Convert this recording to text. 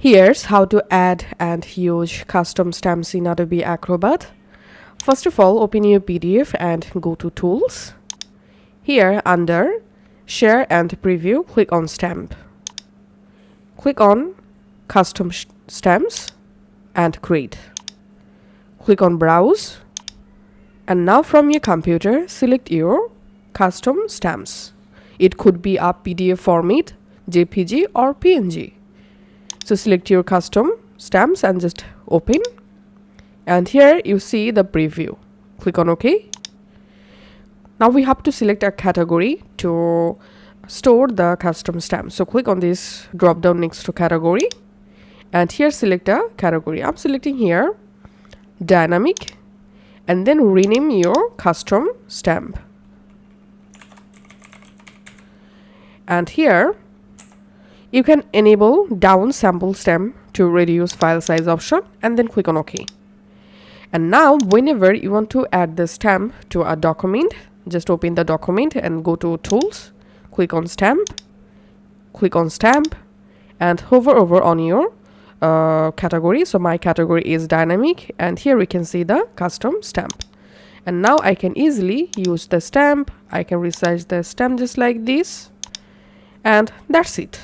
Here's how to add and use custom stamps in Adobe Acrobat. First of all, open your PDF and go to Tools. Here under Share and Preview, click on Stamp. Click on Custom Stamps and Create. Click on Browse. And now from your computer, select your custom stamps. It could be a PDF format, JPG or PNG. So select your custom stamps and just open. And here you see the preview. Click on OK. Now we have to select a category to store the custom stamp. So click on this drop down next to category. And here select a category. I'm selecting here dynamic. And then rename your custom stamp. And here you can enable down sample stamp to reduce file size option and then click on OK. And now whenever you want to add the stamp to a document, just open the document and go to Tools, click on Stamp and hover over on your category. So my category is dynamic and here we can see the custom stamp. And now I can easily use the stamp. I can resize the stamp just like this, and that's it.